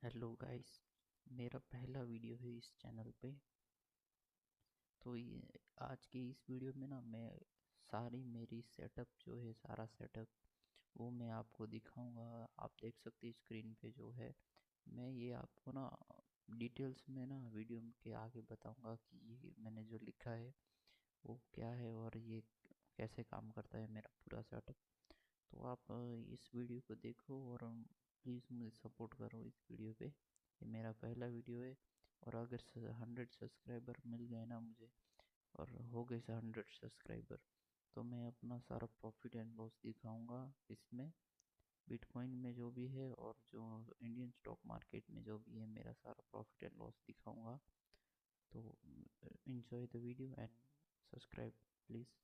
Hello guys, मेरा पहला video है इस चैनल पे। तो ये आज के इस वीडियो में ना मैं सारी मेरी सेटअप जो है सारा सेटअप वो मैं आपको दिखाऊंगा। आप देख सकते हैं स्क्रीन पे जो है। मैं ये आपको ना डिटेल्स में ना वीडियो के आगे बताऊंगा कि ये मैंने जो लिखा है वो क्या है और ये कैसे काम करता है मेरा पूरा सेटअप। तो आप इस वीडियो को देखो और प्लीज़ मुझे सपोर्ट करो इस वीडियो पे। ये मेरा पहला वीडियो है और अगर 100 सब्सक्राइबर मिल गए ना मुझे और हो गए 100 सब्सक्राइबर तो मैं अपना सारा प्रॉफिट एंड लॉस दिखाऊंगा इसमें। बिटकॉइन में जो भी है और जो इंडियन स्टॉक मार्केट में जो भी है मेरा सारा प्रॉफिट एंड लॉस दिखाऊंगा। तो enjoy the video and subscribe please।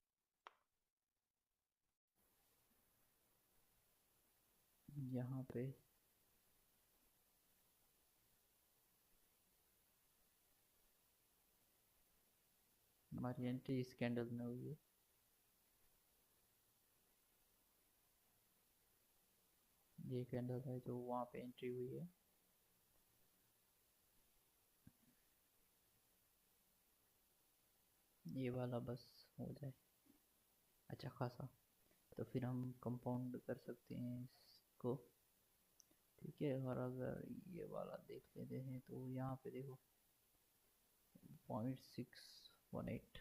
यहाँ पे हमारी एंट्री इस कैंडल में हुई है। ये कैंडल है जो वहाँ पे एंट्री हुई है। ये वाला बस हो जाए अच्छा खासा तो फिर हम कंपाउंड कर सकते हैं इसको। ठीक है, और अगर ये वाला देख लेते हैं तो यहाँ पे देखो 0.618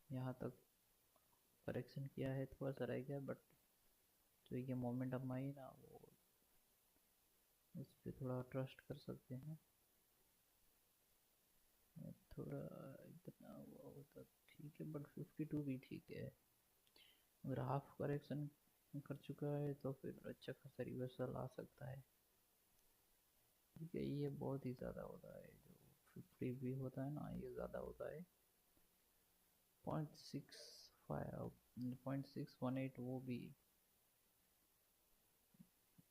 यहाँ तक करेक्शन किया है, थोड़ा सा रह गया बट जो ये मोमेंटम आई ना वो उस पर थोड़ा ट्रस्ट कर सकते हैं। थोड़ा इतना हुआ होता ठीक है बट 52 भी ठीक है। अगर हाफ करेक्शन कर चुका है तो फिर अच्छा खासा रिवर्सल आ सकता है। ठीक है, ये बहुत ही ज़्यादा होता है जो 50 भी होता है ना, ये ज़्यादा होता है। 0.65 0.618 वो भी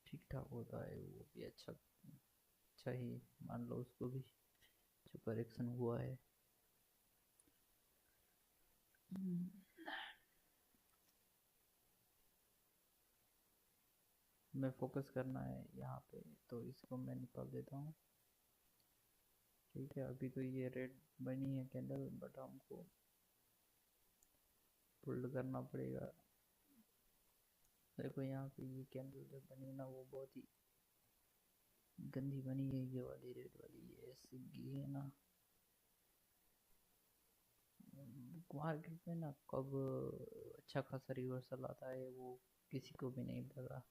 ठीक ठाक होता है, वो भी अच्छा अच्छा ही मान लो उसको भी जो करेक्शन हुआ है। मैं फोकस करना है यहाँ पे तो इसको मैं निकाल देता हूँ। ठीक है, अभी तो ये रेड बनी है कैंडल बट हमको होल्ड करना पड़ेगा। देखो यहाँ पे ये कैंडल जो बनी ना वो बहुत ही गंदी बनी है, ये वाली रेड वाली ये ऐसी है ना। मार्केट में ना कब अच्छा खासा रिवर्सल आता है वो किसी को भी नहीं पता।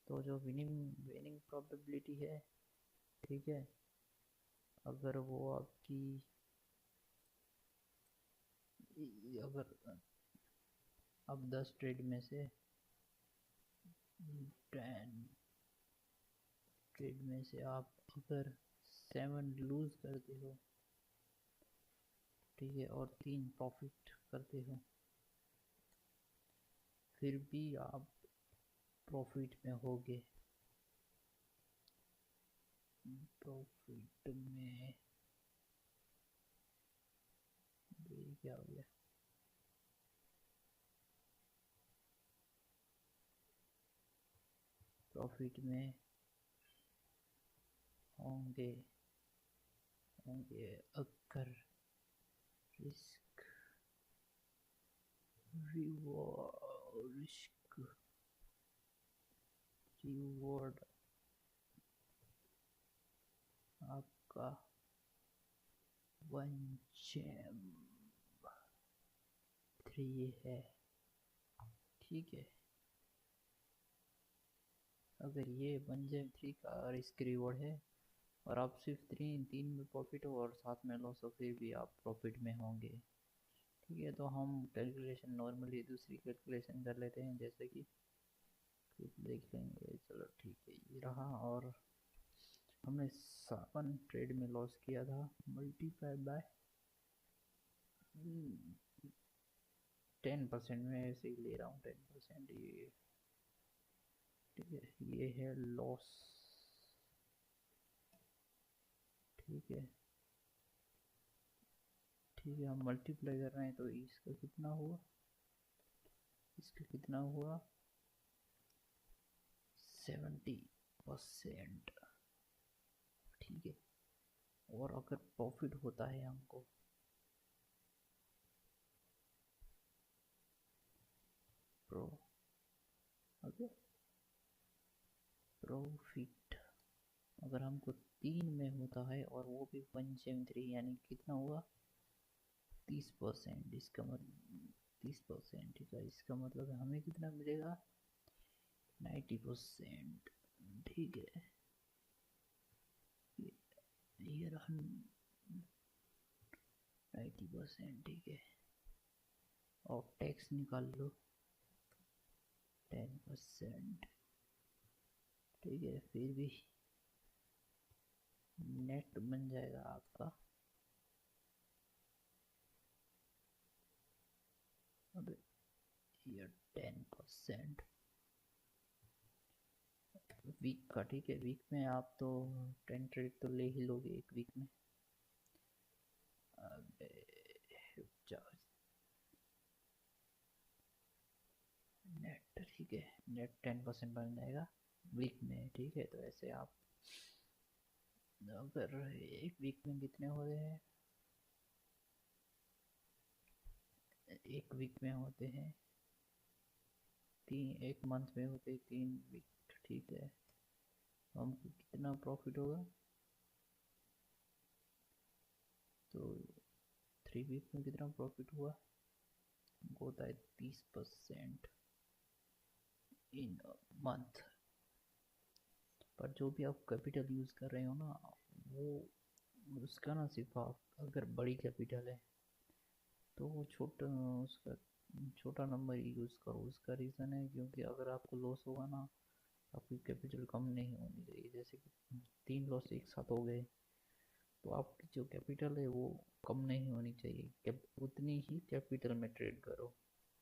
तो जो विनिंग विनिंग प्रोबेबिलिटी है, ठीक है, अगर वो आपकी अगर अब 10 ट्रेड में से 10 ट्रेड में से आप अगर 7 लूज करते हो, ठीक है, और 3 प्रॉफिट करते हो, फिर भी आप प्रॉफिट में होगे। प्रॉफिट में ये क्या हो गया, प्रॉफिट में होंगे होंगे अगर रिस्क रिस्क रिवॉर्ड आपका 1.3 है। ठीक है, अगर ये 1.3 का रिस्क रिवॉर्ड है और आप सिर्फ तीन तीन में प्रॉफिट हो और साथ में लॉस हो फिर भी आप प्रॉफिट में होंगे। ठीक है, तो हम कैलकुलेशन नॉर्मली दूसरी कैलकुलेशन कर लेते हैं, जैसे कि फिर देख लेंगे। चलो ठीक है, ये रहा। और हमने 7 ट्रेड में लॉस किया था, मल्टीप्लाई बाय 10%। में ऐसे ही ले रहा हूँ 10%। ये ठीक है, ये है लॉस। ठीक है, ठीक है, हम मल्टीप्लाई कर रहे हैं तो इसका कितना हुआ, इसका कितना हुआ 70%। और अगर प्रॉफिट होता है हमको अगर प्रॉफिट अगर हमको 3 में होता है और वो भी 173 यानी कितना हुआ 30%। इसका मतलब 30% का इसका मतलब हमें कितना मिलेगा 90%। ठीक है ये रहा 90%। ठीक है और टैक्स निकाल लो 10%। ठीक है फिर भी नेट बन जाएगा आपका अब ये 10% वीक का। ठीक है वीक में आप तो 10 ट्रेड तो ले ही लोगे एक वीक में। नेट ठीक है नेट 10% बन जाएगा वीक में। ठीक है तो ऐसे आप अगर एक वीक में कितने हो रहे हैं एक वीक में होते हैं एक मंथ में होते हैं 3 वीक। ठीक है हमको कितना प्रॉफिट होगा तो 3 वीक में कितना प्रॉफिट हुआ हमको होता है 30% इन मंथ। पर जो भी आप कैपिटल यूज़ कर रहे हो ना वो उसका ना सिर्फ आप अगर बड़ी कैपिटल है तो वो उसका छोटा नंबर यूज़ करो। उसका रीज़न है क्योंकि अगर आपको लॉस होगा ना आपकी कैपिटल कम नहीं होनी चाहिए। जैसे कि 3 लॉस एक साथ हो गए तो आपकी जो कैपिटल है वो कम नहीं होनी चाहिए उतनी ही कैपिटल में ट्रेड करो।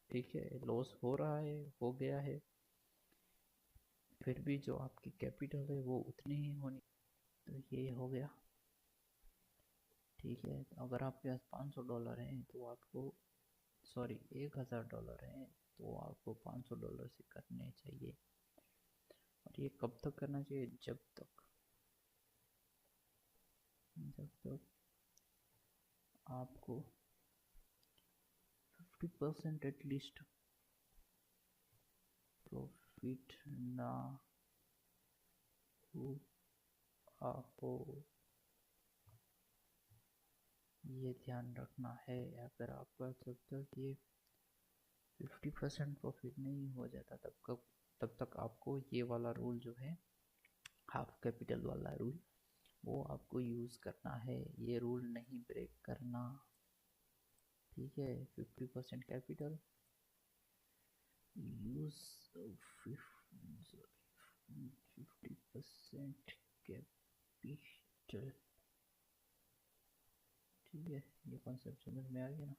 ठीक है लॉस हो रहा है हो गया है फिर भी जो आपकी कैपिटल है वो उतनी ही होनी। तो ये हो गया। ठीक है अगर आपके पास $500 हैं तो आपको सॉरी $1000 हैं तो आपको $500 से करने चाहिए। और ये कब तक करना चाहिए जब तक आपको 50% एटलीस्ट प्रॉफिट ना हो ये ध्यान रखना है। अगर आपका जब तक ये 50% प्रॉफिट नहीं हो जाता तब तक आपको ये वाला रूल जो है हाफ कैपिटल वाला रूल वो आपको यूज़ करना है। ये रूल नहीं ब्रेक करना। ठीक है 50% कैपिटल यूज़ 50% कैपिटल। ठीक है ये कॉन्सेप्ट समझ में आ गया ना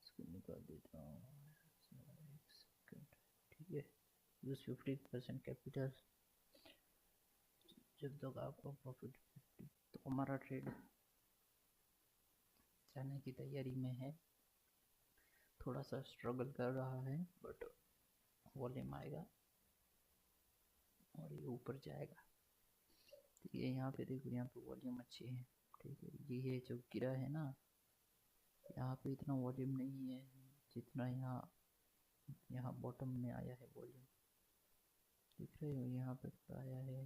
इसको निकाल देता हूँ एक सेकंड। ठीक है यूज़ 50% कैपिटल जब तक आपको प्रॉफिट 50। तो हमारा ट्रेड जाने की तैयारी में है थोड़ा सा स्ट्रगल कर रहा है बट वॉल्यूम आएगा और ये ऊपर जाएगा। ठीक है यहाँ पे देखो यहाँ पे वॉल्यूम अच्छी है। ठीक है ये जो गिरा है ना यहाँ पे इतना वॉल्यूम नहीं है जितना यहाँ बॉटम में आया है वॉल्यूम। देख रहे हो यहाँ पे आया है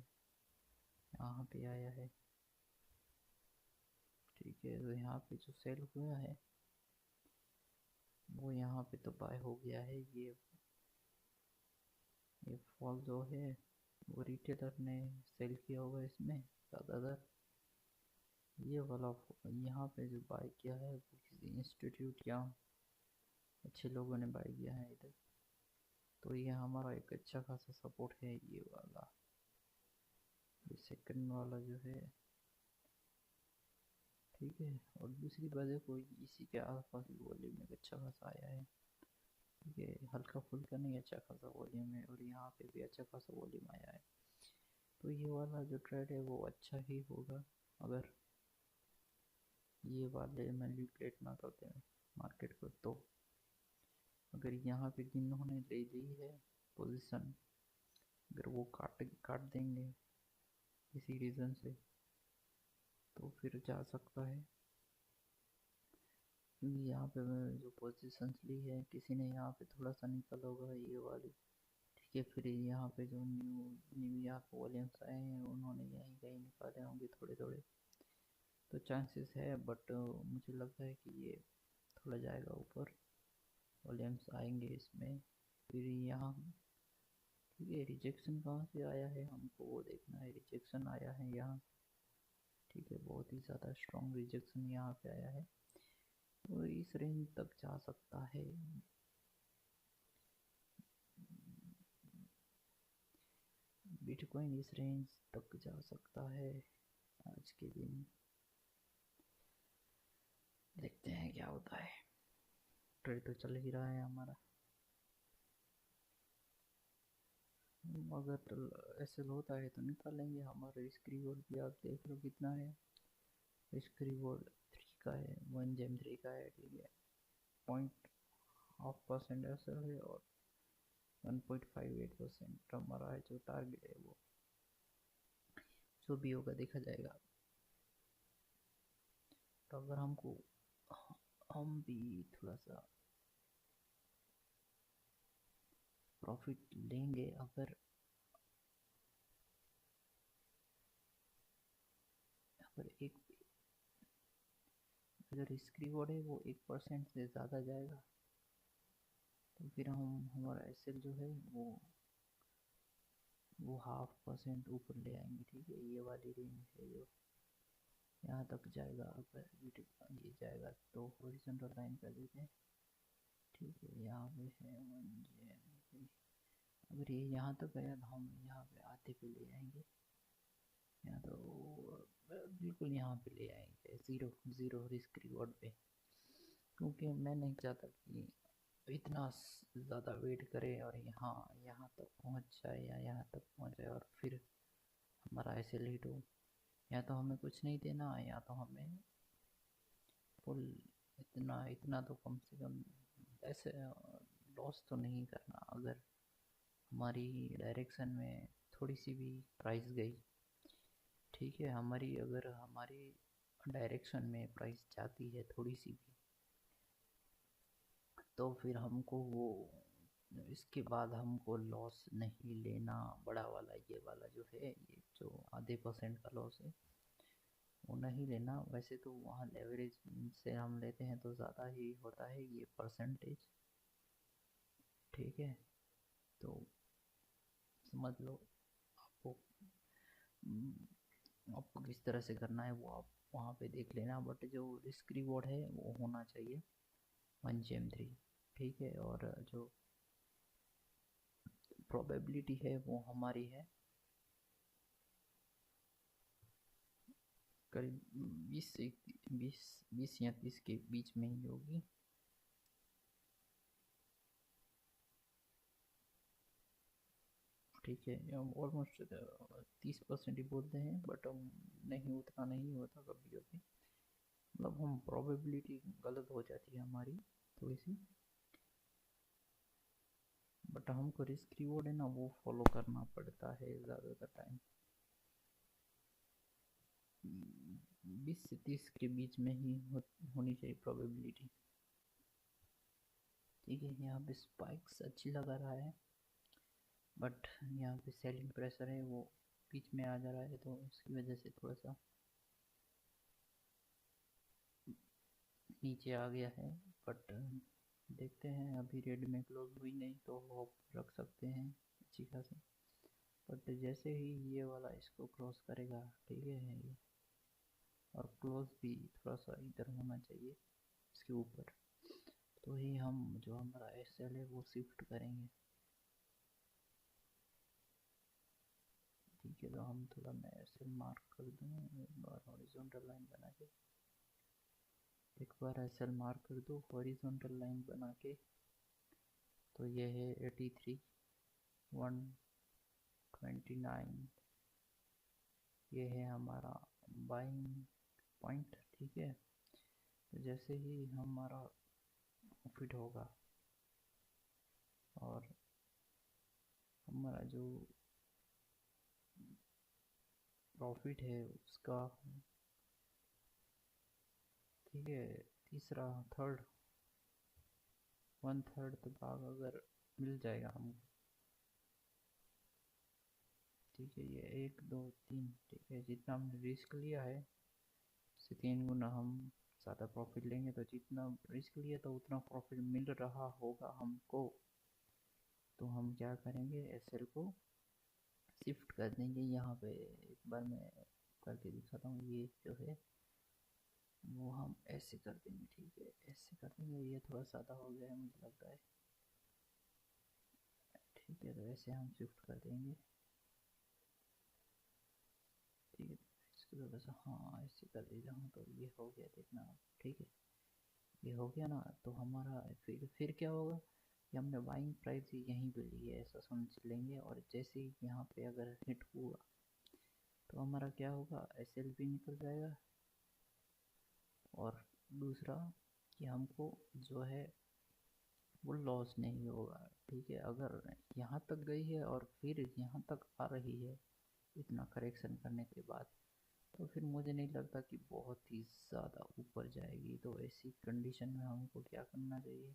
यहाँ पे आया है। ठीक है तो यहाँ पे जो सेल हुआ है वो यहाँ पे तो बाय हो गया है। ये फॉल जो है वो रिटेलर ने सेल किया होगा इसमें ज़्यादातर। ये वाला यहाँ पे जो बाय किया है वो किसी इंस्टीट्यूट या अच्छे लोगों ने बाय किया है इधर। तो ये हमारा एक अच्छा खासा सपोर्ट है ये वाला। ये सेकंड वाला जो है ठीक है और दूसरी बात देखो इसी के आसपास भी वॉल्यूम एक अच्छा खासा आया है। ठीक है हल्का फुल्का नहीं अच्छा खासा वॉल्यूम है और यहाँ पे भी अच्छा खासा वॉल्यूम आया है। तो ये वाला जो ट्रेड है वो अच्छा ही होगा अगर ये वाले मैनिपुलेट ना करते हैं मार्केट को। तो अगर यहाँ पे जिन्होंने ले ली है पोजीशन अगर वो काट देंगे किसी रीज़न से तो फिर जा सकता है, क्योंकि यहाँ पे मैं जो पोजीशंस ली है किसी ने यहाँ पे थोड़ा सा निकल होगा ये वाली, ठीक है। फिर यहाँ पे जो न्यू यहाँ वॉल्यूम्स आए हैं उन्होंने यहीं कहीं निकाले होंगे थोड़े थोड़े, तो चांसेस है, बट मुझे लगता है कि ये थोड़ा जाएगा ऊपर, वॉल्यूम्स आएंगे इसमें। फिर यहाँ ठीक है, रिजेक्शन कहाँ से आया है हमको वो देखना है। रिजेक्शन आया है यहाँ, ठीक है, बहुत ही ज़्यादा स्ट्रॉन्ग रिजेक्शन यहाँ पे आया है, तो इस रेंज तक जा सकता है। बिटकॉइन इस रेंज तक जा सकता है आज के दिन, देखते हैं क्या होता है। ट्रेड तो चल ही रहा है हमारा, अगर तो ऐसे होता है तो निकालेंगे। हमारा रिस्क रिवॉर्ड भी आप देख लो कितना है, रिस्क रिवॉर्ड 3 का है, 1 जेम 3 का है, ठीक है। 0.5% ऐसा है और 1.58% हमारा है जो टारगेट है, वो जो भी होगा देखा जाएगा। तो अगर हमको हम भी थोड़ा सा प्रॉफिट लेंगे, अगर एक अगर रिस्क रिवॉर्ड है वो 1% से ज़्यादा जाएगा, तो फिर हम हमारा एसएल जो है वो 0.5% ऊपर ले आएंगे, ठीक है। ये वाली रेंज है जो यहाँ तक जाएगा, अगर ये जाएगा तो हॉरिजॉन्टल लाइन कर देते हैं, ठीक है। यहाँ पे है 1 जेम, अगर ये यहाँ तक गया तो हम यहाँ पे आधे पे ले आएंगे, यहाँ तो बिल्कुल यहाँ पे ले आएंगे ज़ीरो रिस्क रिवॉर्ड पे, क्योंकि मैं नहीं चाहता कि इतना ज़्यादा वेट करे और यहाँ यहाँ तक पहुँच जाए या यहाँ तक पहुँच जाए और फिर हमारा ऐसे लेट हो। या तो हमें कुछ नहीं देना, या तो हमें फुल इतना इतना तो कम से कम ऐसे लॉस तो नहीं करना। अगर हमारी डायरेक्शन में थोड़ी सी भी प्राइस गई, ठीक है, अगर हमारी डायरेक्शन में प्राइस जाती है थोड़ी सी भी, तो फिर हमको वो इसके बाद हमको लॉस नहीं लेना, बड़ा वाला ये वाला जो है, ये जो आधे % का लॉस है वो नहीं लेना। वैसे तो वहाँ लेवरेज से हम लेते हैं तो ज़्यादा ही होता है ये परसेंटेज, ठीक है। तो समझ लो आपको आपको किस तरह से करना है वो आप वहाँ पे देख लेना, बट जो रिस्क रिवॉर्ड है वो होना चाहिए 1 जेम 3, ठीक है। और जो प्रोबेबिलिटी है वो हमारी है करीब 20 या 30 के बीच में ही होगी, ठीक है। हम ऑलमोस्ट 30% ही बोलते हैं, बट हम नहीं, उतना नहीं होता कभी कभी, मतलब हम प्रोबेबिलिटी गलत हो जाती है हमारी थोड़ी सी, बट हमको रिस्क रिवॉर्ड है ना वो फॉलो करना पड़ता है ज़्यादातर टाइम। 20 से 30 के बीच में ही होनी चाहिए प्रोबेबिलिटी, ठीक है। यहाँ पे स्पाइक्स अच्छी लगा रहा है, बट यहाँ पे सेलिंग प्रेशर है वो बीच में आ जा रहा है, तो उसकी वजह से थोड़ा सा नीचे आ गया है। बट देखते हैं, अभी रेड में क्लोज हुई नहीं तो होप रख सकते हैं अच्छी खासी, बट जैसे ही ये वाला इसको क्रॉस करेगा, ठीक है, ये और क्लोज भी थोड़ा सा इधर होना चाहिए इसके ऊपर, तो ही हम जो हमारा एसएल है वो शिफ्ट करेंगे, ठीक है। तो हम थोड़ा मैं एसएल मार्क कर दूँ एक बार, हॉरिजॉन्टल लाइन बना के एक बार एसएल मार्क कर दो हॉरिजॉन्टल लाइन बना के, तो ये है 83 129, ये है हमारा बाइंग पॉइंट, ठीक है। तो जैसे ही हमारा प्रॉफिट होगा और हमारा जो प्रॉफिट है उसका ठीक है, तीसरा थर्ड 1/3 तो भाग अगर मिल जाएगा हमको, ठीक है, ये 1 2 3, ठीक है, जितना हमने रिस्क लिया है उससे 3 गुना हम ज़्यादा प्रॉफिट लेंगे, तो जितना रिस्क लिया तो उतना प्रॉफिट मिल रहा होगा हमको, तो हम क्या करेंगे, एसएल को शिफ्ट कर देंगे यहाँ पे। एक बार मैं करके दिखाता हूँ, ये जो है वो हम ऐसे कर देंगे, ठीक है, ऐसे कर देंगे, ये थोड़ा ज़्यादा हो गया है मुझे लगता है, ठीक है, तो ऐसे हम शिफ्ट कर देंगे, ठीक है, इसको थोड़ा सा हाँ ऐसे कर देता हूँ, तो ये हो गया, देखना आप, ठीक है, ये हो गया ना, तो हमारा फिर क्या होगा कि हमने बाइंग प्राइस यहीं पे ली है ऐसा समझ लेंगे, और जैसे ही यहाँ पे अगर हिट हुआ तो हमारा क्या होगा, एसएल भी निकल जाएगा, और दूसरा कि हमको जो है वो लॉस नहीं होगा, ठीक है, अगर यहाँ तक गई है और फिर यहाँ तक आ रही है इतना करेक्शन करने के बाद, तो फिर मुझे नहीं लगता कि बहुत ही ज़्यादा ऊपर जाएगी, तो ऐसी कंडीशन में हमको क्या करना चाहिए,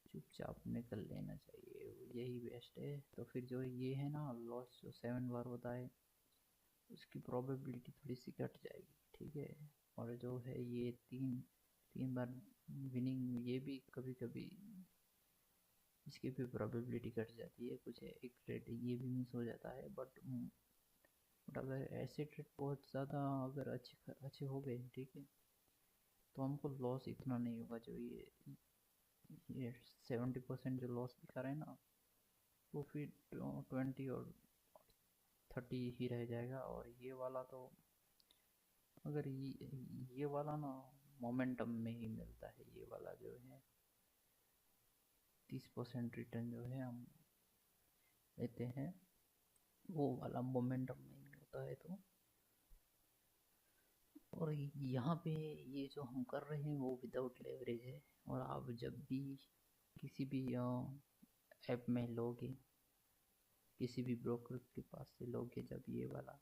चुपचाप निकल लेना चाहिए, यही बेस्ट है। तो फिर जो ये है ना लॉस जो 7 बार होता है उसकी प्रोबेबिलिटी थोड़ी सी घट जाएगी, ठीक है, और जो है ये तीन तीन बार विनिंग, ये भी कभी कभी इसकी भी प्रोबेबिलिटी घट जाती है, कुछ एक ट्रेड ये भी मिस हो जाता है, बट अगर ऐसे ट्रेड बहुत ज़्यादा अगर अच्छे हो गए, ठीक है, तो हमको लॉस इतना नहीं होगा, जो ये 70% जो लॉस दिखा रहे हैं ना, वो फिर 20 और 30 ही रह जाएगा, और ये वाला तो अगर ये वाला ना मोमेंटम में ही मिलता है, ये वाला जो है 30% रिटर्न जो है हम लेते हैं, वो वाला मोमेंटम में ही होता है, तो और यहाँ पे ये जो हम कर रहे हैं वो विदाउट लेवरेज है, और आप जब भी किसी भी ऐप में लोगे, किसी भी ब्रोकर के पास से लोगे जब ये वाला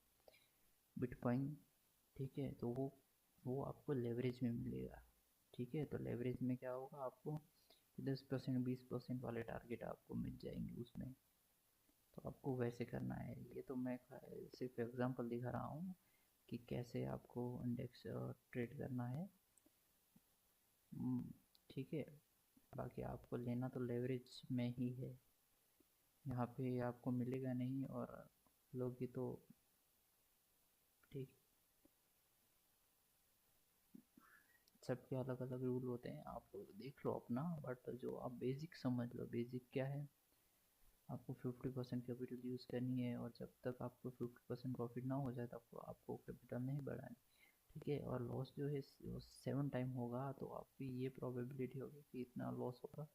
बिटकॉइन, ठीक है, तो वो आपको लेवरेज में मिलेगा, ठीक है, तो लेवरेज में क्या होगा, आपको 10% 20% वाले टारगेट आपको मिल जाएंगे उसमें, तो आपको वैसे करना है, ये तो मैं सिर्फ एग्जांपल दिखा रहा हूँ कि कैसे आपको इंडेक्स ट्रेड करना है, ठीक है, बाकी आपको लेना तो लेवरेज में ही है, यहाँ पे आपको मिलेगा नहीं, और लोगे तो ठीक, सबके अलग अलग रूल होते हैं, आप देख लो अपना, बट जो आप बेसिक समझ लो, बेसिक क्या है, आपको 50% कैपिटल यूज़ करनी है, और जब तक आपको 50% प्रॉफिट ना हो जाए तब आपको कैपिटल नहीं बढ़ानी, ठीक है, और लॉस जो है 7 टाइम होगा, तो आपकी ये प्रोबेबिलिटी होगी कि इतना लॉस होगा,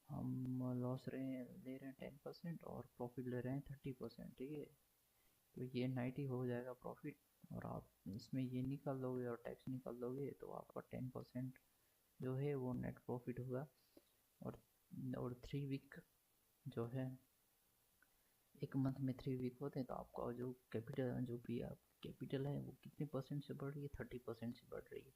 हम लॉस ले रहे हैं 10% और प्रॉफिट ले रहे हैं 30%, ठीक है, तो ये 90 हो जाएगा प्रॉफिट, और आप इसमें ये निकाल दोगे और टैक्स निकाल दोगे, तो आपका 10% जो है वो नेट प्रॉफिट होगा, और 3 वीक जो है, एक मंथ में 3 वीक होते हैं, तो आपका जो कैपिटल जो भी आप कैपिटल है वो कितने परसेंट से बढ़ रही है, 30% से बढ़ रही है,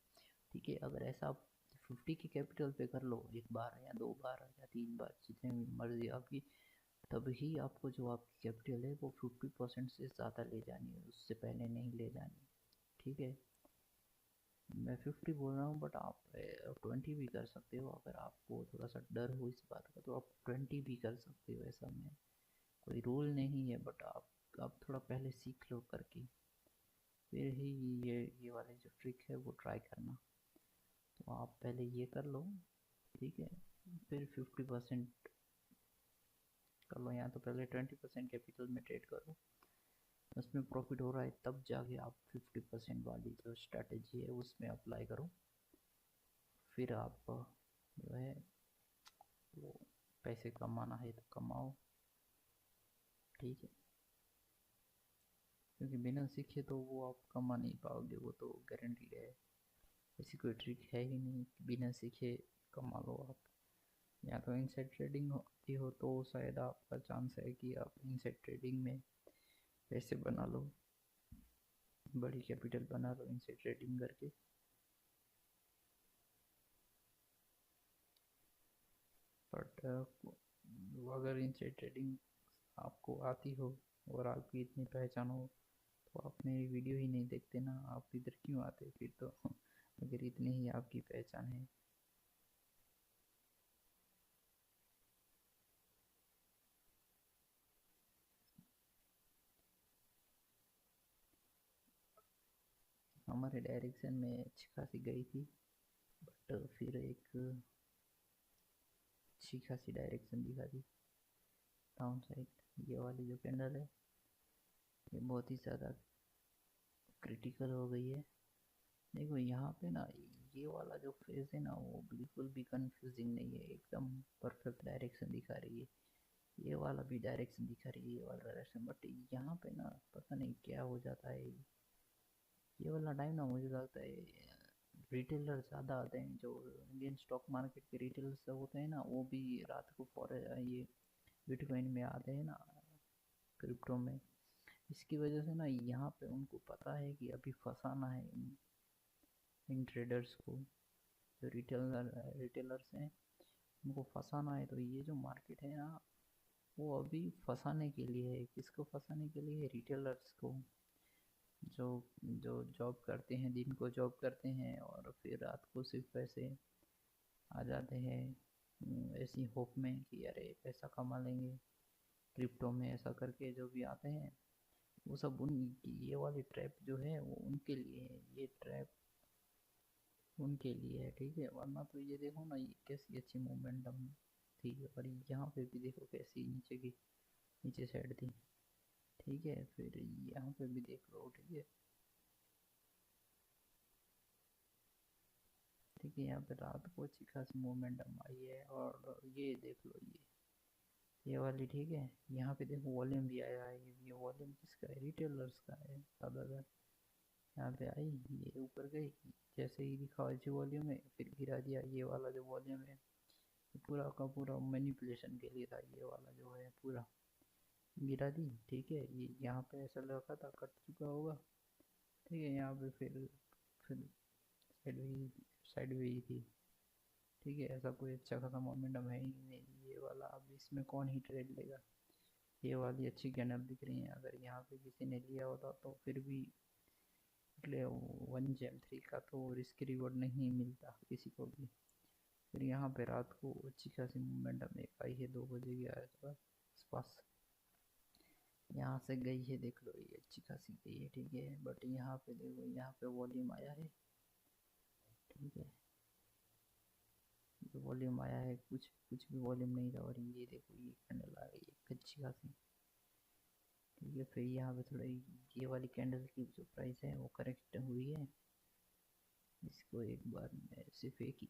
ठीक है, अगर ऐसा आप 50 की कैपिटल पे कर लो, एक बार या 2 बार या 3 बार जितने मर्जी आपकी, तभी आपको जो आपकी कैपिटल है वो 50% से ज़्यादा ले जानी है, उससे पहले नहीं ले जानी, ठीक है, मैं 50 बोल रहा हूँ, बट आप 20 भी कर सकते हो, अगर आपको थोड़ा सा डर हो इस बात का तो आप 20 भी कर सकते हो, ऐसा में कोई रूल नहीं है, बट आप थोड़ा पहले सीख लो करके, फिर ही ये वाली जो ट्रिक है वो ट्राई करना, तो आप पहले ये कर लो, ठीक है, फिर 50% कर लो, या तो पहले 20% कैपिटल में ट्रेड करो, उसमें प्रॉफिट हो रहा है तब जाके आप 50% वाली जो स्ट्रैटेजी है उसमें अप्लाई करो, फिर आप जो है वो पैसे कमाना है तो कमाओ, ठीक है, क्योंकि बिना सीखे तो वो आप कमा नहीं पाओगे, वो तो गारंटीड है, ऐसी कोई ट्रिक है ही नहीं बिना सीखे कमा लो आप, या तो इनसाइड ट्रेडिंग होती हो तो शायद आपका चांस है कि आप इनसाइड ट्रेडिंग में पैसे बना लो, बड़ी कैपिटल बना लो इनसाइड ट्रेडिंग करके, बट अगर इनसे ट्रेडिंग आपको आती हो और आपकी इतनी पहचान हो तो आप मेरी वीडियो ही नहीं देखते ना, आप इधर क्यों आते फिर तो अगर इतनी ही आपकी पहचान है। हमारे डायरेक्शन में अच्छी खासी गई थी, बट फिर एक अच्छी खासी डायरेक्शन दिखा दी डाउन साइड। ये वाली जो कैंडल है ये बहुत ही ज़्यादा क्रिटिकल हो गई है। देखो यहाँ पे ना ये वाला जो फेज है ना वो बिल्कुल भी कंफ्यूजिंग नहीं है, एकदम परफेक्ट डायरेक्शन दिखा रही है। ये वाला भी डायरेक्शन दिखा रही है, ये वाला डायरेक्शन, बट यहाँ पे ना पता नहीं क्या हो जाता है। ये वाला टाइम ना मुझे लगता है रिटेलर ज़्यादा आते हैं, जो इंडियन स्टॉक मार्केट के रिटेलर्स होते हैं ना वो भी रात को ये बिटकॉइन में आते हैं ना, क्रिप्टो में। इसकी वजह से ना यहाँ पे उनको पता है कि अभी फंसाना है इन ट्रेडर्स को, जो रिटेलर्स हैं उनको फंसाना है। तो ये जो मार्केट है ना वो अभी फंसाने के लिए है। किसको फंसाने के लिए? रिटेलर्स को, जो जो जॉब करते हैं, दिन को जॉब करते हैं और फिर रात को सिर्फ पैसे आ जाते हैं ऐसी होप में कि अरे पैसा कमा लेंगे क्रिप्टो में, ऐसा करके जो भी आते हैं वो सब उन ये वाली ट्रैप जो है वो उनके लिए है, ये ट्रैप उनके लिए है, ठीक है। वरना तो ये देखो ना ये कैसी अच्छी मोमेंटम थी, और यहाँ पे भी देखो कैसी नीचे की नीचे साइड थी, ठीक है। फिर यहाँ पे भी देख लो, ठीक है, ठीक है। यहाँ पे रात को अच्छी खासी मोमेंटम आई है, और ये देख लो ये वाली, ठीक है। यहाँ पे देखो वॉल्यूम भी आया है, ये वॉल्यूम किसका है? रिटेलर्स का है ज़्यादातर। यहाँ पे आई, ये ऊपर गई, जैसे ही दिखा अच्छी वॉल्यूम है फिर गिरा दिया। ये वाला जो वॉल्यूम है पूरा का पूरा मैनिपुलेशन के लिए था, ये वाला जो है पूरा गिरा दी, ठीक है। ये यहाँ पे ऐसा लगा था कट चुका होगा, ठीक है। यहाँ पे फिर साइड वे ही थी, ठीक है। ऐसा कोई अच्छा खासा मोमेंटम है ही नहीं ये वाला। अब इसमें कौन ही ट्रेड लेगा? ये वाली अच्छी कैंडल दिख रही है, अगर यहाँ पे किसी ने लिया होता तो फिर भी मतलब 1 Gem 3 का तो रिस्क रिवॉर्ड नहीं मिलता किसी को भी। फिर यहाँ पे रात को अच्छी खासी मोमेंटम एक आई है 2 बजे के आसपास, यहाँ से गई है, देख लो ये अच्छी खासी गई है, ठीक है। बट यहाँ पे देखो, यहाँ पे वॉल्यूम आया है, ठीक है। वॉल्यूम आया है, कुछ कुछ भी वॉल्यूम नहीं था, और ये देखो ये कैंडल आ गई है अच्छी खासी, ठीक है। फिर यहाँ पे थोड़ा ये वाली कैंडल की जो प्राइस है वो करेक्ट हुई है। इसको एक बार मैं सिर्फ एक ही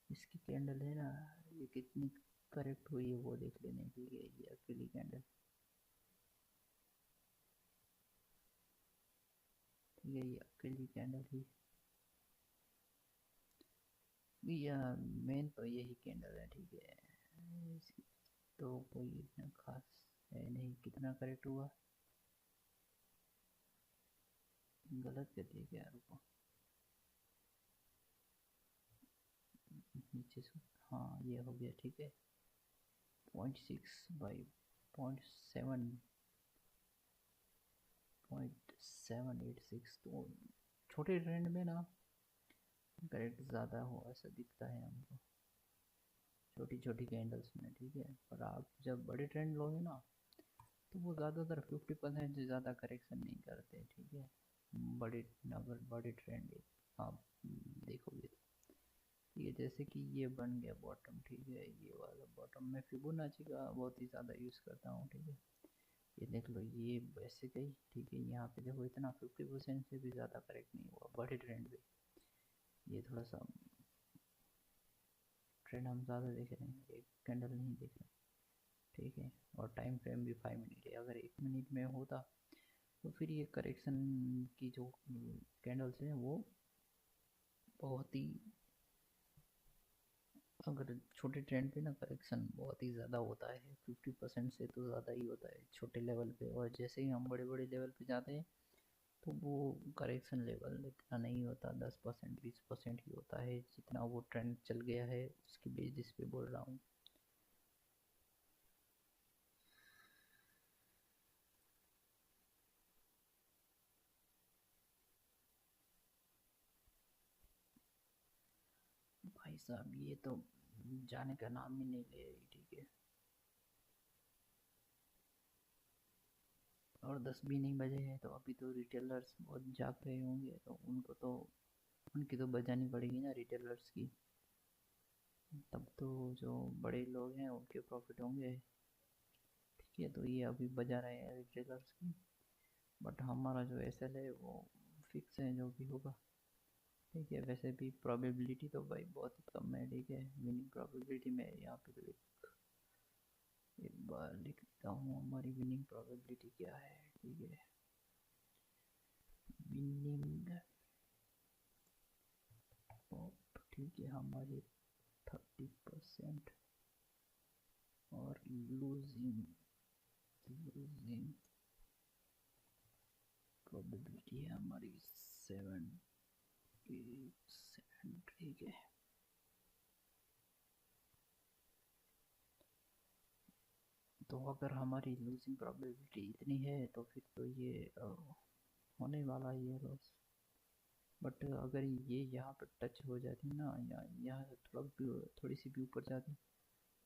इसकी कैंडल है ना, ये कितनी करेक्ट हुई है वो देख लेने के लिए, ये अकेली कैंडल, ठीक है। ये अकेली कैंडल ही, या मेन तो यही कैंडल है, ठीक है। इसकी तो कोई इतना खास है नहीं। कितना करेक्ट हुआ? गलत कर दिया क्या? रुको, नीचे से, हाँ ये हो गया, ठीक है। 0.6 बाई 0.786, तो छोटे ट्रेंड में ना करेक्ट ज़्यादा हो ऐसा दिखता है हमको, छोटी छोटी कैंडल्स में, ठीक है। पर आप जब बड़े ट्रेंड लोगे ना तो वो ज़्यादातर 50% से ज़्यादा करेक्शन नहीं करते, ठीक है। बड़े अगर बड़े ट्रेंड आप देखोगे तो, ठीक है। जैसे कि ये बन गया बॉटम, ठीक है। ये वाला बॉटम मैं फिबोनाची का बहुत ही ज़्यादा यूज़ करता हूँ, ठीक है। ये देख लो ये वैसे गई, ठीक है। यहाँ पे देखो इतना 50% से भी ज़्यादा करेक्ट नहीं हुआ बड़े ट्रेंड पे। ये थोड़ा सा ट्रेंड हम ज़्यादा देख रहे हैं, एक कैंडल नहीं देख रहे, ठीक है। और टाइम फ्रेम भी 5 मिनट है, अगर 1 मिनट में होता तो फिर ये करेक्शन की जो कैंडल्स हैं वो बहुत ही, अगर छोटे ट्रेंड पे ना करेक्शन बहुत ही ज़्यादा होता है, 50% से तो ज़्यादा ही होता है छोटे लेवल पे। और जैसे ही हम बड़े बड़े लेवल पे जाते हैं तो वो करेक्शन लेवल इतना नहीं होता, 10% 20% ही होता है, जितना वो ट्रेंड चल गया है उसकी बेसिस पे बोल रहा हूँ। भाई साहब ये तो जाने का नाम ही नहीं ले रही, ठीक है। और 10 भी नहीं बजे हैं तो अभी तो रिटेलर्स बहुत जाग रहे होंगे, तो उनको तो उनकी तो बजानी पड़ेगी ना रिटेलर्स की, तब तो जो बड़े लोग हैं उनके प्रॉफिट होंगे, ठीक है। तो ये अभी बजा रहे हैं रिटेलर्स की, बट हमारा जो एसएल है वो फिक्स है जो भी होगा, ठीक है। वैसे भी प्रोबेबिलिटी तो भाई बहुत ही कम है, ठीक है। विनिंग प्रोबेबिलिटी में यहाँ पे तो एक बार लिख देता हूँ हमारी विनिंग प्रोबेबिलिटी क्या है, ठीक है। विनिंग, ठीक है, हमारी 30% और लूजिंग लूजिंग प्रोबेबिलिटी है हमारी 7%, ठीक है। तो अगर हमारी लूजिंग प्रोबेबिलिटी इतनी है तो फिर तो ये होने वाला ही है लॉस। बट अगर ये यहाँ पर टच हो जाती ना, या यहाँ से थोड़ी सी भी ऊपर जाती,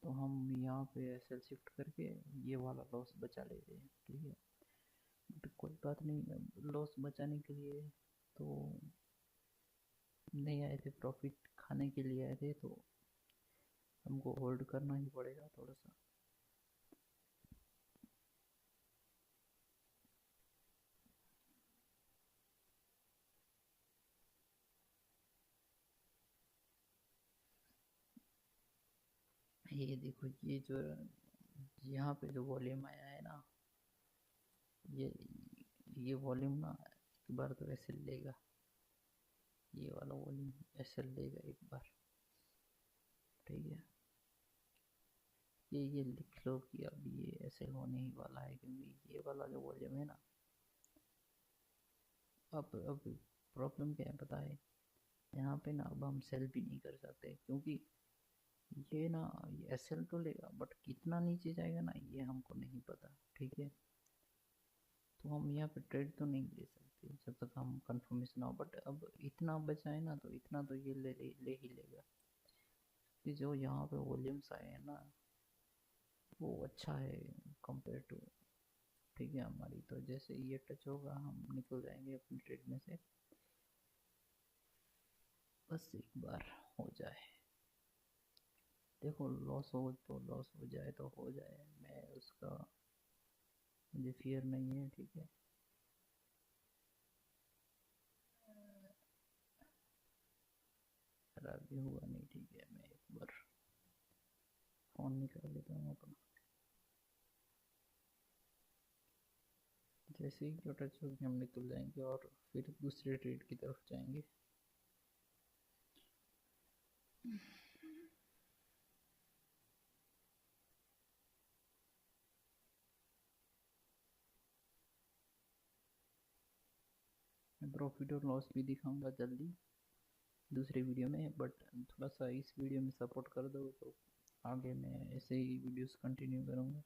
तो हम यहाँ पे एसएल शिफ्ट करके ये वाला लॉस बचा लेते हैं, ठीक है। बट कोई बात नहीं, लॉस बचाने के लिए तो नहीं आए थे, प्रॉफिट खाने के लिए आए थे, तो हमको होल्ड करना ही पड़ेगा थोड़ा सा। ये देखो, ये जो यहाँ पे जो वॉल्यूम आया है ना, ये ये वॉल्यूम ना एक बार तो ऐसे लेगा, ये वाला वॉल्यूम ऐसे लेगा एक बार, ठीक है। ये लिख लो कि अब ये ऐसे होने ही वाला है, क्योंकि ये वाला जो वॉल्यूम है ना, अब प्रॉब्लम क्या है पता है, यहाँ पे ना अब हम सेल भी नहीं कर सकते, क्योंकि ये ना ये एसएल तो लेगा, बट कितना नीचे जाएगा ना ये हमको नहीं पता, ठीक है। तो हम यहाँ पे ट्रेड तो नहीं ले सकते जब तक हम कंफर्मेशन हो, बट अब इतना बचा है ना, तो इतना तो ये ले ही लेगा, कि जो यहाँ पे वॉल्यूम्स आए हैं ना वो अच्छा है कंपेयर टू, ठीक है। हमारी तो जैसे ये टच होगा हम निकल जाएंगे अपनी ट्रेड में से, बस एक बार हो जाए। देखो लॉस हो तो लॉस हो जाए तो हो जाए, मैं उसका मुझे फियर नहीं है, ठीक है। खराब भी हुआ नहीं, ठीक है। मैं एक बार फ़ोन निकाल लेता हूँ अपना, जैसे ही जो टच होगी हम निकल जाएंगे और फिर दूसरे ट्रेड की तरफ जाएंगे। मैं प्रॉफिट और लॉस भी दिखाऊंगा जल्दी दूसरे वीडियो में, बट थोड़ा सा इस वीडियो में सपोर्ट कर दो तो आगे मैं ऐसे ही वीडियोस कंटिन्यू करूँगा।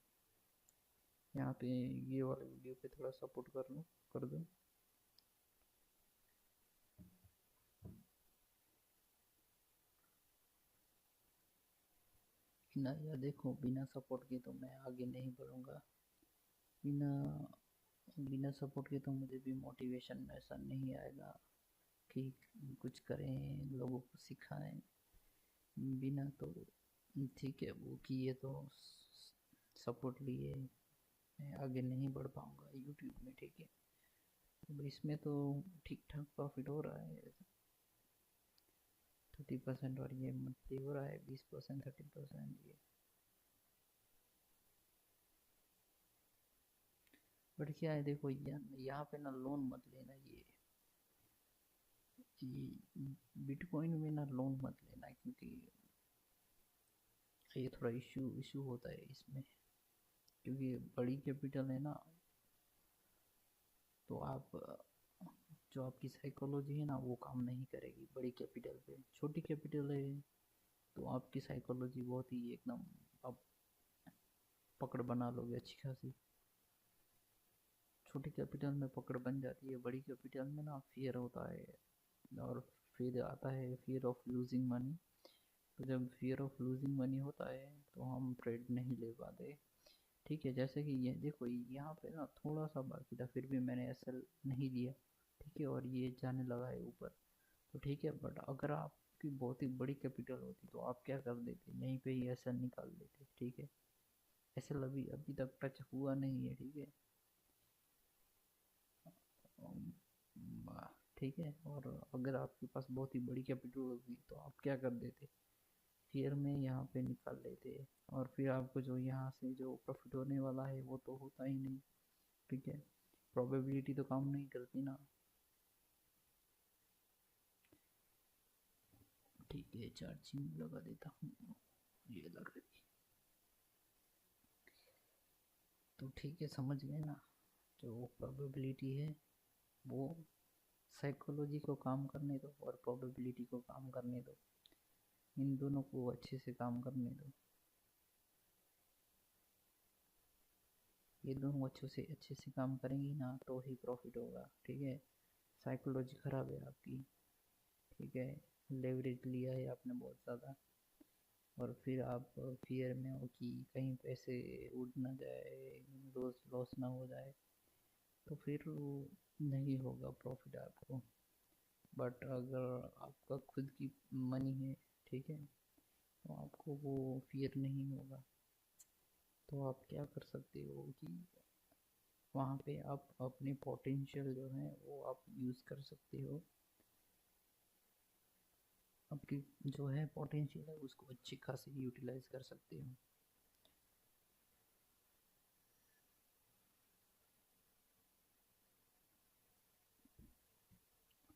यहाँ पे ये वाले वीडियो पे थोड़ा सपोर्ट कर दो। ना या देखो, बिना सपोर्ट के तो मैं आगे नहीं बढ़ूँगा, बिना बिना सपोर्ट के तो मुझे भी मोटिवेशन ऐसा नहीं आएगा कि कुछ करें, लोगों को सिखाएं। बिना तो ठीक है वो किए तो सपोर्ट लिए मैं आगे नहीं बढ़ पाऊँगा यूट्यूब में, ठीक है। अब इसमें तो ठीक ठाक प्रॉफिट हो रहा है, 30%, और ये मंथली हो रहा है 20%, 30%। ये बट क्या है, देखो यहाँ पे ना लोन मत लेना, ये बिटकॉइन में ना लोन मत लेना, क्योंकि ये थोड़ा इशू इशू होता है इसमें, क्योंकि बड़ी कैपिटल है ना, तो आप जो आपकी साइकोलॉजी है ना वो काम नहीं करेगी बड़ी कैपिटल पे। छोटी कैपिटल है तो आपकी साइकोलॉजी बहुत ही एकदम आप पकड़ बना लोगे अच्छी खासी। छोटी कैपिटल में पकड़ बन जाती है, बड़ी कैपिटल में ना फियर होता है। और फिर आता है फियर ऑफ लूजिंग मनी। तो जब फियर ऑफ लूजिंग मनी होता है तो हम ट्रेड नहीं ले पाते। ठीक है, जैसे कि ये देखो यहाँ पे ना थोड़ा सा बाकी था फिर भी मैंने एसएल नहीं लिया। ठीक है, और ये जाने लगा है ऊपर। तो ठीक है, बट अगर आपकी बहुत ही बड़ी कैपिटल होती तो आप क्या कर देते, यहीं पे ही एसएल निकाल देते। ठीक है, एसएल अभी अभी तक टच हुआ नहीं है। ठीक है, ठीक है, और अगर आपके पास बहुत ही बड़ी कैपिटल होगी तो आप क्या कर देते, फिर में यहाँ पे निकाल लेते। और फिर आपको जो यहाँ से जो प्रॉफिट होने वाला है वो तो होता ही नहीं। ठीक है, प्रोबेबिलिटी तो काम नहीं करती ना। ठीक है, चार्जिंग लगा देता हूँ, ये लग रही। तो ठीक है, समझ गए ना, जो प्रोबेबिलिटी है वो साइकोलॉजी को काम करने दो और प्रोबेबिलिटी को काम करने दो, इन दोनों को अच्छे से काम करने दो। ये दोनों अच्छे से काम करेंगी ना तो ही प्रॉफिट होगा। ठीक है, साइकोलॉजी खराब है आपकी। ठीक है, लेवरेज लिया है आपने बहुत ज़्यादा, और फिर आप फियर में हो कि कहीं पैसे उड़ ना जाए, लॉस ना हो जाए, तो फिर नहीं होगा प्रॉफिट आपको। बट अगर आपका खुद की मनी है, ठीक है, तो आपको वो फियर नहीं होगा। तो आप क्या कर सकते हो कि वहाँ पे आप अपनी पोटेंशियल जो है वो आप यूज़ कर सकते हो। आपकी जो है पोटेंशियल है उसको अच्छी खासी यूटिलाइज कर सकते हो।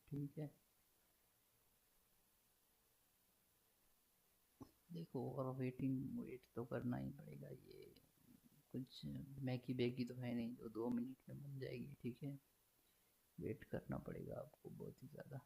ठीक है, देखो और वेट तो करना ही पड़ेगा। ये कुछ मैगी बैगी तो है नहीं जो 2 मिनट में बन जाएगी। ठीक है, वेट करना पड़ेगा आपको बहुत ही ज़्यादा।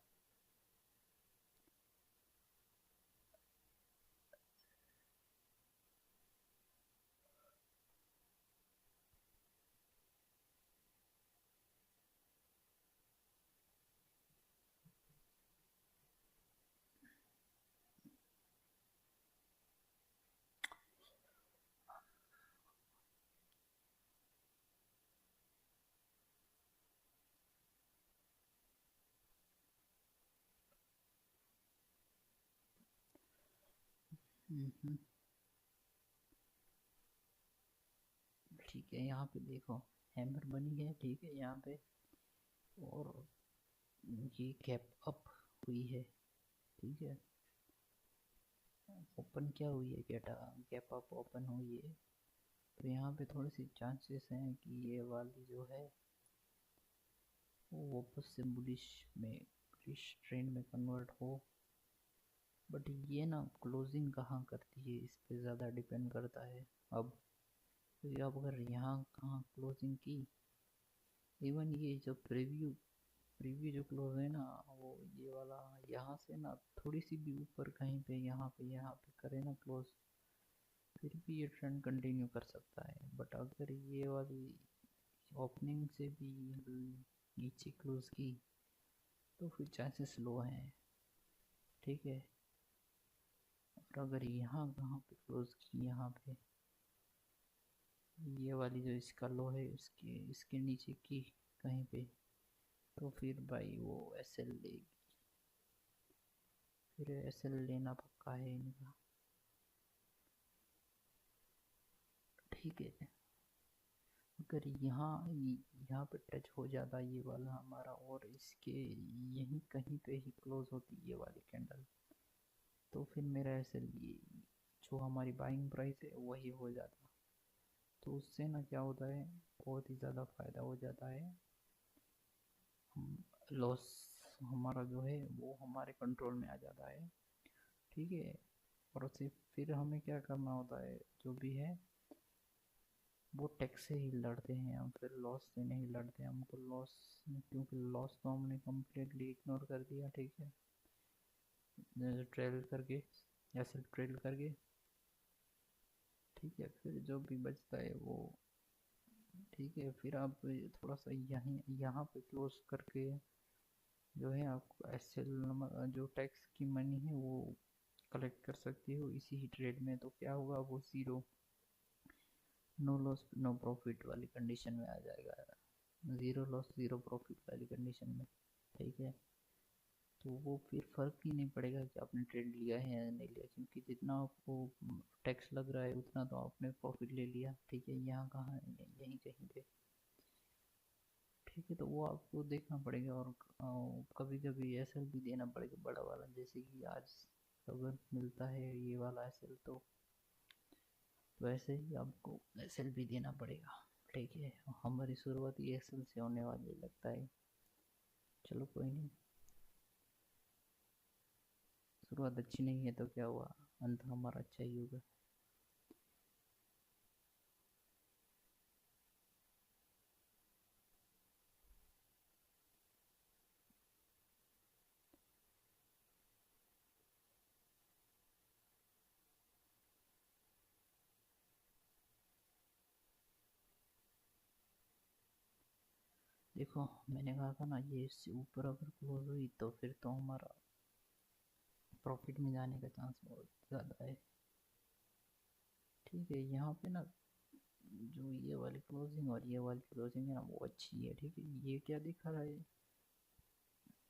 हम्म, ठीक है, यहाँ पे देखो हैमर बनी है। ठीक है, यहाँ पे और ये कैप अप हुई है। ठीक है, ओपन क्या हुई है, कैटा कैप अप ओपन हुई है। तो यहाँ पे थोड़ी सी चांसेस हैं कि ये वाली जो है वो वापस से बुलिश में बुलिश ट्रेंड में कन्वर्ट हो। बट ये ना क्लोजिंग कहाँ करती है इस पे ज़्यादा डिपेंड करता है। अब तो अब अगर यहाँ कहाँ क्लोजिंग की, इवन ये जो प्रीव्यू प्रीव्यू जो क्लोज है ना वो ये वाला, यहाँ से ना थोड़ी सी भी ऊपर कहीं पे यहाँ पे करे ना क्लोज, फिर भी ये ट्रेंड कंटिन्यू कर सकता है। बट अगर ये वाली ओपनिंग से भी नीचे क्लोज की तो फिर चांसेस लो हैं। ठीक है, और अगर यहाँ कहाँ पे क्लोज की, यहाँ पे ये वाली जो इसका लो है इसके इसके नीचे की कहीं पे, तो फिर भाई वो एसएल लेगी। फिर एसएल लेना पक्का है इनका। ठीक है, अगर यहाँ पे टच हो जाता ये वाला हमारा और इसके यहीं कहीं पे ही क्लोज होती ये वाली कैंडल, तो फिर मेरा एसएल ये जो हमारी बाइंग प्राइस है वही हो जाता। तो उससे ना क्या होता है, बहुत ही ज़्यादा फ़ायदा हो जाता है। लॉस हमारा जो है वो हमारे कंट्रोल में आ जाता है। ठीक है, और उसे फिर हमें क्या करना होता है, जो भी है वो टैक्स से ही लड़ते हैं हम, फिर लॉस से नहीं लड़ते हमको लॉस, क्योंकि लॉस तो हमने कम्प्लीटली इग्नोर कर दिया, ठीक है, ट्रेल करके या सिर्फ ट्रेल करके, ठीक है। फिर जो भी बचता है वो, ठीक है, फिर आप थोड़ा सा यहाँ पे क्लोज करके जो है आपको एसएल जो टैक्स की मनी है वो कलेक्ट कर सकती हो इसी ही ट्रेड में। तो क्या होगा, वो zero, no loss no profit वाली कंडीशन में आ जाएगा, ज़ीरो लॉस ज़ीरो प्रॉफिट वाली कंडीशन में, ठीक है। तो वो फिर फ़र्क ही नहीं पड़ेगा कि आपने ट्रेड लिया है या नहीं लिया, क्योंकि जितना आपको टैक्स लग रहा है उतना तो आपने प्रॉफिट ले लिया, ठीक है। यहाँ कहाँ, यहीं कहीं पे, ठीक है। तो वो आपको देखना पड़ेगा, और कभी कभी एसएल भी देना पड़ेगा बड़ा वाला, जैसे कि आज अगर मिलता है ये वाला एसएल तो वैसे ही आपको एसएल भी देना पड़ेगा, ठीक है। हमारी शुरुआत ये एसएल से होने वाली लगता है। चलो कोई नहीं, शुरुआत अच्छी नहीं है तो क्या हुआ, अंत हमारा अच्छा ही होगा। देखो मैंने कहा था ना, ये इससे ऊपर अगर क्लोज हुई तो फिर तो हमारा प्रॉफिट में जाने का चांस बहुत ज़्यादा है, ठीक है। यहाँ पे ना जो ये वाली क्लोजिंग और ये वाली क्लोजिंग है ना वो अच्छी है, ठीक है। ये क्या दिखा रहा है,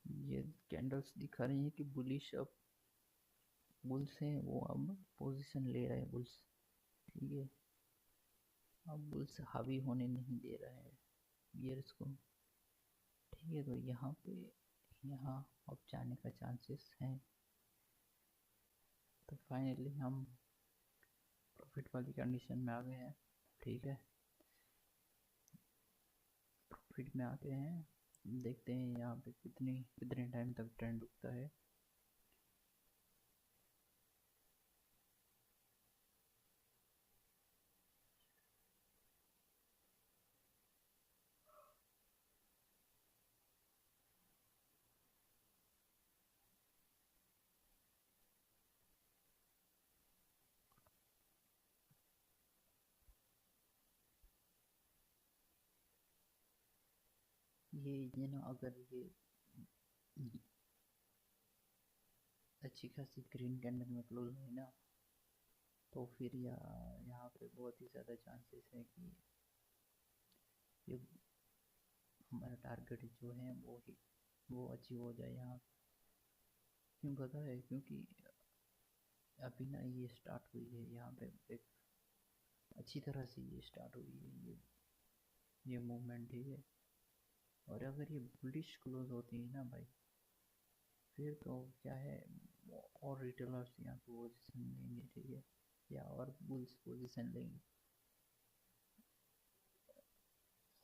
ये कैंडल्स दिखा रही है कि बुलिश, अब बुल्स हैं वो अब पोजीशन ले रहे हैं बुल्स, ठीक है। अब बुल्स हावी होने नहीं दे रहे हैं बियर्स को, ठीक है। तो यहाँ पे, यहाँ अब जाने का चांसेस हैं। तो फाइनली हम प्रॉफिट वाली कंडीशन में आ गए हैं, ठीक है। प्रॉफिट में आते हैं, देखते हैं यहाँ पे कितने टाइम तक ट्रेंड रुकता है। ये ना अगर ये अच्छी खासी ग्रीन कैंडल में क्लोज हुई ना, तो फिर यहाँ पे बहुत ही ज़्यादा चांसेस है कि ये हमारा टारगेट जो है वो अचीव हो जाए यहाँ। क्यों पता है, क्योंकि अभी ना ये स्टार्ट हुई है यहाँ पे, एक अच्छी तरह से ये स्टार्ट हुई है ये मूवमेंट, ठीक है। और अगर ये बुलिश क्लोज होती है ना भाई, फिर तो क्या है, और रिटेलर्स यहाँ पे पोजिशन लेंगे, ठीक है, या और बुल्स पोजिशन लेंगे।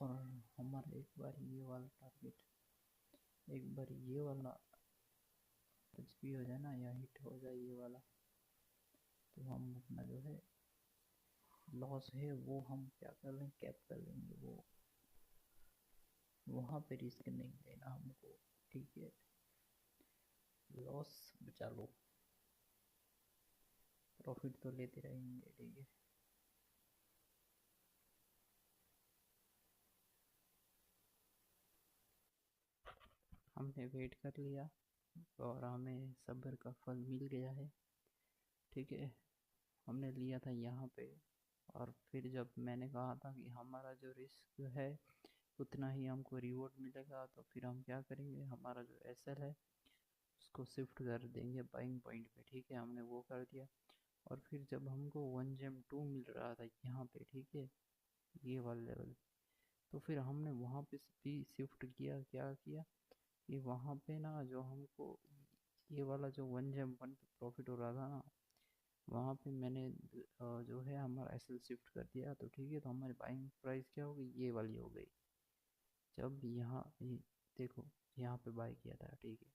और हमारा एक बार ये वाला टारगेट, एक बार ये वाला टच भी हो जाए ना, या हिट हो जाए ये वाला, तो हम अपना जो है लॉस है वो हम क्या कर लेंगे, कैप कर लेंगे। वो वहाँ पे रिस्क नहीं लेना हमको, ठीक है। लॉस बचा लो, प्रॉफिट तो लेते रहेंगे, ठीक है। हमने वेट कर लिया और हमें सब्र का फल मिल गया है, ठीक है। हमने लिया था यहाँ पे, और फिर जब मैंने कहा था कि हमारा जो रिस्क है उतना ही हमको रिवॉर्ड मिलेगा, तो फिर हम क्या करेंगे, हमारा जो एसएल है उसको शिफ्ट कर देंगे बाइंग पॉइंट पे, ठीक है। हमने वो कर दिया। और फिर जब हमको 1 जेम 2 मिल रहा था यहाँ पे, ठीक है, ये वाला लेवल, तो फिर हमने वहाँ पे भी शिफ्ट किया, क्या किया कि वहाँ पे ना जो हमको ये वाला जो 1 जेम 1 पे प्रॉफिट हो रहा था ना, वहाँ पे मैंने जो है हमारा एसएल शिफ्ट कर दिया, तो ठीक है। तो हमारी बाइंग प्राइस क्या हो गई, ये वाली हो गई। जब यहाँ देखो यहाँ पे बाय किया था, ठीक है,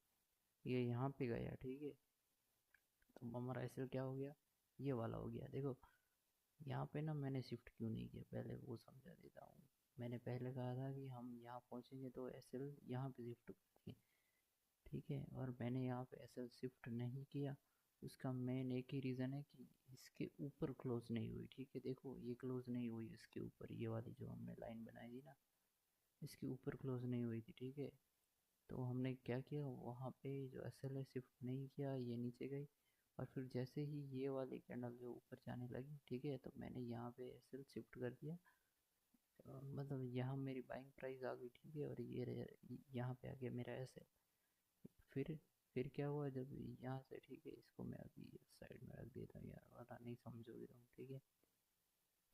ये यहाँ पे गया, ठीक है, तो हमारा एसएल क्या हो गया, ये वाला हो गया। देखो यहाँ पे ना मैंने शिफ्ट क्यों नहीं किया, पहले वो समझा देता हूँ। मैंने पहले कहा था कि हम यहाँ पहुँचेंगे तो एसएल यहाँ पे शिफ्ट करेंगे, ठीक है। और मैंने यहाँ पे एसएल शिफ्ट नहीं किया। उसका मेन एक ही रीज़न है कि इसके ऊपर क्लोज नहीं हुई, ठीक है। देखो ये क्लोज नहीं हुई इसके ऊपर, ये वाली जो हमने लाइन बनाई थी ना, इसके ऊपर क्लोज नहीं हुई थी, ठीक है। तो हमने क्या किया, वहाँ पे जो एसएल है शिफ्ट नहीं किया, ये नीचे गई। और फिर जैसे ही ये वाली कैंडल जो ऊपर जाने लगी, ठीक है, तो मैंने यहाँ पे एसएल शिफ्ट कर दिया। मतलब यहाँ मेरी बाइंग प्राइस आ गई, ठीक है। और ये यहाँ पे आ गया मेरा एसएल। फिर फिर क्या हुआ, जब यहाँ से, ठीक है, इसको मैं अभी साइड में रख देता हूँ यार, वरना नहीं समझोगे तुम, ठीक है।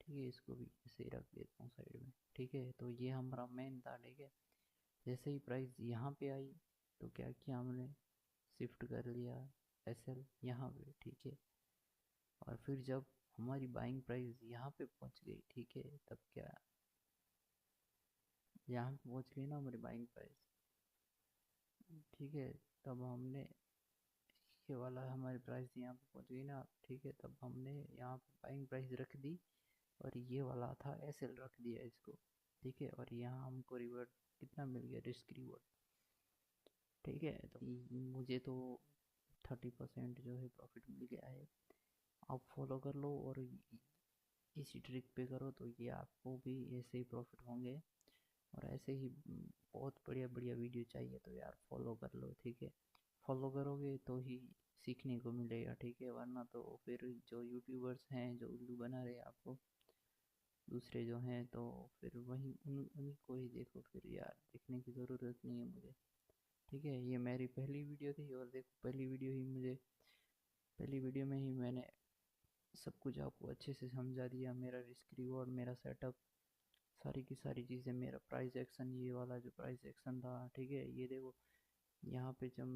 ठीक है, इसको भी ऐसे ही रख देता हूँ साइड में, ठीक है। तो ये हमारा मेन था, ठीक है। जैसे ही प्राइस यहाँ पे आई तो क्या किया हमने, शिफ्ट कर लिया एसएल यहाँ पे, ठीक है। और फिर जब हमारी बाइंग प्राइस यहाँ पे पहुँच गई, ठीक है, तब क्या, यहाँ पे पहुँच गई ना हमारी बाइंग प्राइस, ठीक है। तब हमने ये वाला हमारी प्राइस यहाँ पे पहुँच गई ना, ठीक है। तब हमने यहाँ पे बाइंग प्राइस रख दी, और ये वाला था एसएल रख दिया इसको, ठीक है। और यहाँ हमको रिवर्ट कितना मिल गया, रिस्क रिवर्ट, ठीक है। तो मुझे तो 30% जो है प्रॉफिट मिल गया है। आप फॉलो कर लो और इसी ट्रिक पे करो, तो ये आपको भी ऐसे ही प्रॉफिट होंगे। और ऐसे ही बहुत बढ़िया बढ़िया वीडियो चाहिए तो यार फॉलो कर लो, ठीक है। फॉलो करोगे तो ही सीखने को मिलेगा, ठीक है। वरना तो फिर जो यूट्यूबर्स हैं जो उल्लू बना रहे आपको दूसरे जो हैं, तो फिर वही उन्हीं को ही देखो, फिर यार देखने की ज़रूरत नहीं है मुझे, ठीक है। ये मेरी पहली वीडियो थी, और देखो पहली वीडियो में ही मैंने सब कुछ आपको अच्छे से समझा दिया, मेरा रिस्क रिवॉर्ड, मेरा सेटअप, सारी की सारी चीज़ें, मेरा प्राइस एक्शन, ये वाला जो प्राइस एक्शन था, ठीक है। ये देखो यहाँ पे जब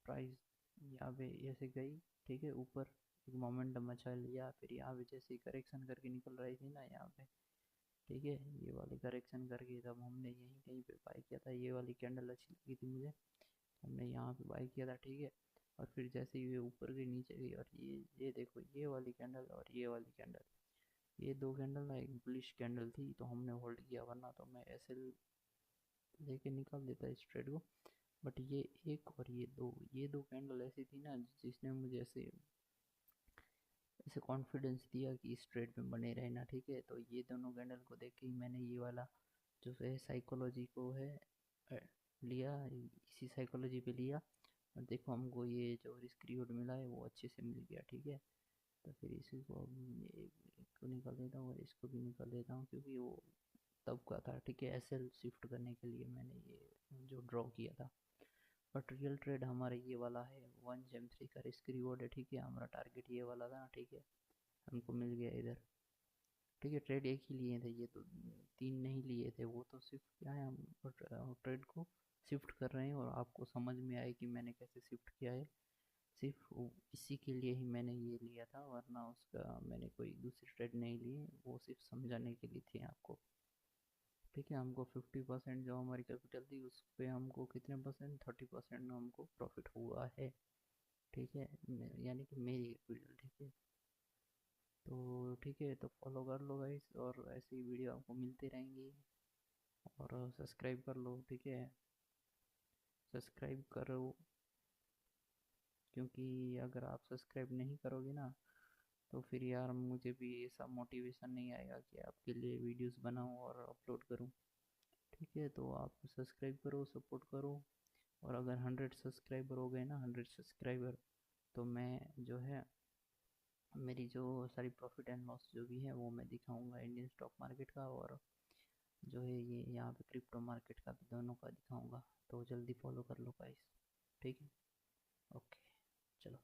प्राइस यहाँ पे ऐसे गई, ठीक है, ऊपर एक मोमेंटम मचा लिया, फिर यहाँ पे जैसे करेक्शन करके निकल रही थी ना यहाँ पे, ठीक है, ये वाली करेक्शन करके तब हमने यहीं कहीं पे बाई किया था। ये वाली कैंडल अच्छी लगी थी मुझे, हमने यहाँ पे बाई किया था, ठीक है। और फिर जैसे ये ऊपर गई नीचे गई, और ये देखो ये वाली कैंडल और ये वाली कैंडल, ये दो कैंडल ना एक बुलिश कैंडल थी, तो हमने होल्ड किया, वरना तो मैं ऐसे लेके निकाल देता इस ट्रेड को। बट ये एक और ये दो कैंडल ऐसी थी ना, जिसने मुझे ऐसे ऐसे कॉन्फिडेंस दिया कि इस ट्रेड में बने रहना, ठीक है। तो ये दोनों कैंडल को देख के ही मैंने ये वाला जो है साइकोलॉजी को है लिया, इसी साइकोलॉजी पे लिया। और देखो हमको ये जो रिस्क रिवॉर्ड मिला है वो अच्छे से मिल गया, ठीक है। तो फिर इसी को इसको निकाल देता हूँ और इसको भी निकाल देता हूँ, क्योंकि वो तब का था, ठीक है। एसएल शिफ्ट करने के लिए मैंने ये जो ड्रॉ किया था। बट रियल ट्रेड हमारा ये वाला है, 1 जेम 3 का रिस्क रिवॉर्ड है, ठीक है। हमारा टारगेट ये वाला था, ठीक है, हमको मिल गया इधर, ठीक है। ट्रेड एक ही लिए थे, ये तो 3 नहीं लिए थे। वो तो सिर्फ क्या है, हम ट्रेड को शिफ्ट कर रहे हैं, और आपको समझ में आए कि मैंने कैसे शिफ्ट किया है, सिर्फ इसी के लिए ही मैंने ये लिया था। वरना उसका मैंने कोई दूसरी ट्रेड नहीं ली, वो सिर्फ समझाने के लिए थी आपको, ठीक है। हमको 50% जो हमारी कैपिटल थी उस पर हमको कितने परसेंट, 30% हमको प्रॉफिट हुआ है, ठीक है। यानी कि मेरी कैपिटल, ठीक है। तो ठीक है, तो फॉलो कर लो गाइस, और ऐसी वीडियो आपको मिलती रहेंगी। और सब्सक्राइब कर लो, ठीक है, सब्सक्राइब करो, क्योंकि अगर आप सब्सक्राइब नहीं करोगे ना, तो फिर यार मुझे भी ऐसा मोटिवेशन नहीं आएगा कि आपके लिए वीडियोस बनाऊं और अपलोड करूं, ठीक है। तो आप सब्सक्राइब करो, सपोर्ट करो। और अगर 100 सब्सक्राइबर हो गए ना, 100 सब्सक्राइबर, तो मैं जो है मेरी जो सारी प्रॉफिट एंड लॉस जो भी है वो मैं दिखाऊंगा, इंडियन स्टॉक मार्केट का, और जो है ये यहाँ पे क्रिप्टो मार्केट का भी, दोनों का दिखाऊंगा। तो जल्दी फॉलो कर लो गाइस, ठीक है, ओके, चलो।